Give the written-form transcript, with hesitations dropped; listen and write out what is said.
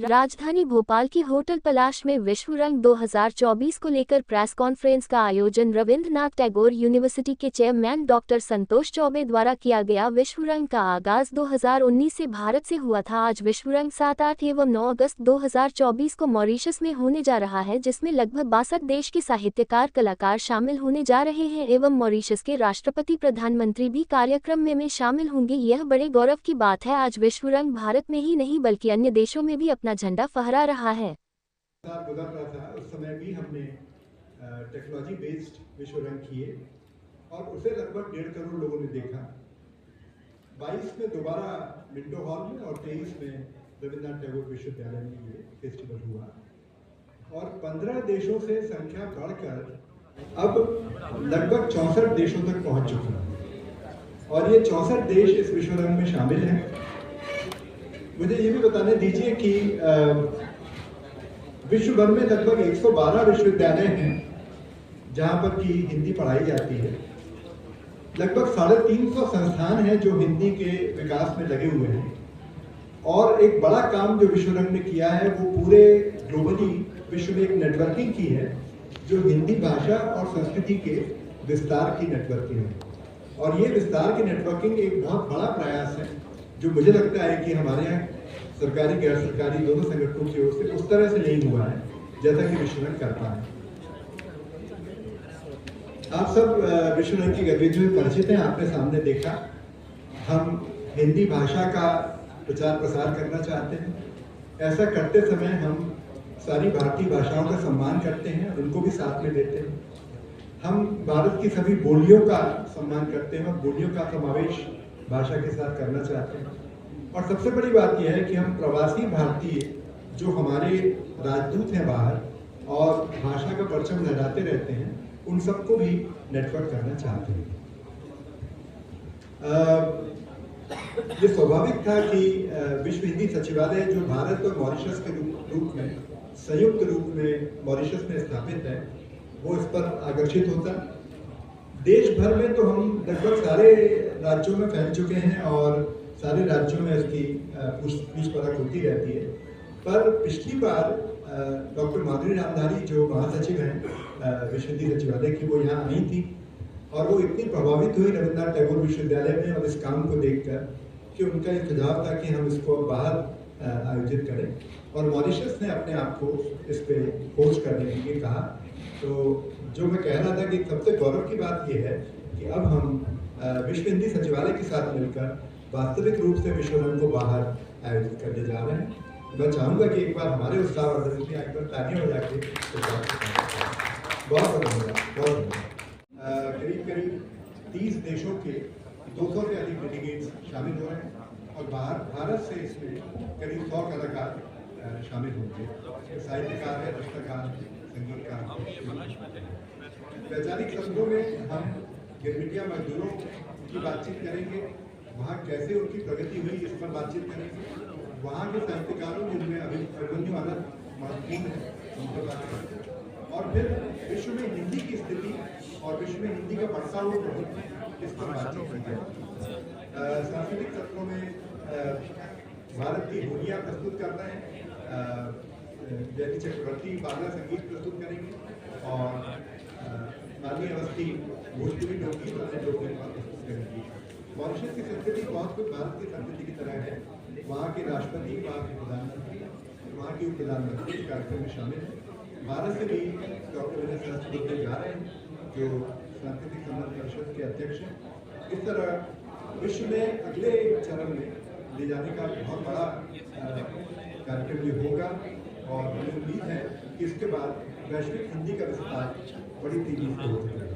राजधानी भोपाल की होटल पलाश में विश्व रंग 2024 को लेकर प्रेस कॉन्फ्रेंस का आयोजन रविंद्रनाथ टैगोर यूनिवर्सिटी के चेयरमैन डॉक्टर संतोष चौबे द्वारा किया गया। विश्व रंग का आगाज 2019 से भारत से हुआ था। आज विश्व रंग 7, 8 एवं 9 अगस्त 2024 को मॉरिशस में होने जा रहा है, जिसमें लगभग 62 देश के साहित्यकार कलाकार शामिल होने जा रहे हैं एवं मॉरिशस के राष्ट्रपति प्रधानमंत्री भी कार्यक्रम में शामिल होंगे। यह बड़े गौरव की बात है। आज विश्व रंग भारत में ही नहीं बल्कि अन्य देशों में भी अपना झंडा फहरा रहा है। गुजर रहा था उस समय भी हमने टेक्नोलॉजी बेस्ड विश्व रंग किए और उसे लगभग 1.5 करोड़ लोगों ने देखा। 22 में दोबारा मिंटो हॉल में और 23 में रविंद्रनाथ टैगोर विश्वविद्यालय में ये फेस्टिवल हुआ और 15 देशों से संख्या बढ़कर अब लगभग 64 देशों तक पहुंच चुकी है और ये 64 देश इस विश्व रंग में शामिल हैं। मुझे ये भी बताने दीजिए कि विश्व भर में लगभग 112 विश्वविद्यालय हैं जहां पर की हिंदी पढ़ाई जाती है। लगभग 350 संस्थान हैं जो हिंदी के विकास में लगे हुए हैं और एक बड़ा काम जो विश्व रंग ने किया है वो पूरे ग्लोबली विश्व में एक नेटवर्किंग की है जो हिंदी भाषा और संस्कृति के विस्तार की नेटवर्किंग है। और ये विस्तार की नेटवर्किंग एक बहुत बड़ा प्रयास है जो मुझे लगता है कि हमारे यहाँ सरकारी गैर सरकारी दोनों संगठनों की ओर से उस तरह से नहीं हुआ है जैसा कि विश्व रंग करता है। आप सब विश्व रंग की गतिविधि में परिचित हैं, आपने सामने देखा। हम हिंदी भाषा का प्रचार प्रसार करना चाहते हैं। ऐसा करते समय हम सारी भारतीय भाषाओं का सम्मान करते हैं और उनको भी साथ में लेते हैं। हम भारत की सभी बोलियों का सम्मान करते हैं और बोलियों का समावेश भाषा के साथ करना चाहते हैं। और सबसे बड़ी बात यह है कि हम प्रवासी भारतीय जो हमारे राजदूत हैं बाहर और भाषा का परचम लहराते रहते हैं, उन सबको भी नेटवर्क करना चाहते हैं। ये स्वाभाविक था कि विश्व हिंदी सचिवालय जो भारत और मॉरिशस के रूप में संयुक्त रूप में मॉरिशस में स्थापित है, वो इस पर आकर्षित होता। देश भर में तो हम लगभग सारे राज्यों में फैल चुके हैं और सारे राज्यों में इसकी पूछ परख होती रहती है। पर पिछली बार डॉक्टर माधुरी रामधारी जो महासचिव हैं विश्व हिंदी सचिवालय की, वो यहाँ आई थी और वो इतनी प्रभावित हुई रविंद्रनाथ टैगोर विश्वविद्यालय में और इस काम को देखकर कि उनका एक सुझाव था कि हम इसको बाहर आयोजित करें और मॉरिशस ने अपने आप को इस पे खोज करने के लिए कहा। तो जो मैं कह रहा था कि सबसे गौरव की बात यह है कि अब हम विश्व हिंदी सचिवालय के साथ मिलकर वास्तविक रूप से विश्व रंग को बाहर आयोजित करने जा रहे हैं। मैं चाहूँगा कि एक बार हमारे उत्साहवर्धन में एक बार तालियां बजा के बहुत धन्यवाद। करीब 30 देशों के 200 से अधिक डेलीगेट्स शामिल हो रहे हैं और भारत से इसमें करीब 100 कलाकार शामिल होंगे। साहित्यकार है, रचनाकार, संगीतकार। वैचारिक शब्दों में हम गिरमिटिया मजदूरों की बातचीत करेंगे, वहाँ कैसे उनकी प्रगति हुई इस पर बातचीत करेंगे। वहाँ के साहित्यकारों जिनमें अभिमन्यु आनंद महत्वपूर्ण है उन पर बात करेंगे और फिर विश्व में हिंदी की स्थिति और विश्व में हिंदी का बढ़ता हुआ प्रभुत्व इस पर बातचीत करेंगे। सांस्कृतिक सत्रों में भारत की बोलियाँ प्रस्तुत कर रहे हैं, जयती चक्रवर्ती बांग्ला संगीत प्रस्तुत करेंगे और माननीय अवस्थी भोजपुरी लोकगीत प्रस्तुत करेंगी। मॉरिशस की संस्कृति बहुत कुछ भारत की संस्कृति की तरह है। वहाँ के राष्ट्रपति, वहाँ के प्रधानमंत्री, वहाँ के उप प्रधानमंत्री इस कार्यक्रम में शामिल हैं। भारत से भी डॉक्टर विनय सहस्त्रबुद्धे जा रहे हैं जो सांस्कृतिक संबंध परिषद के अध्यक्ष हैं। इस तरह विश्व में अगले चरण में ले जाने का बहुत बड़ा कार्यक्रम ये होगा और मुझे उम्मीद है कि इसके बाद वैश्विक हिंदी का विस्तार बड़ी तेजी से हो सकेगा।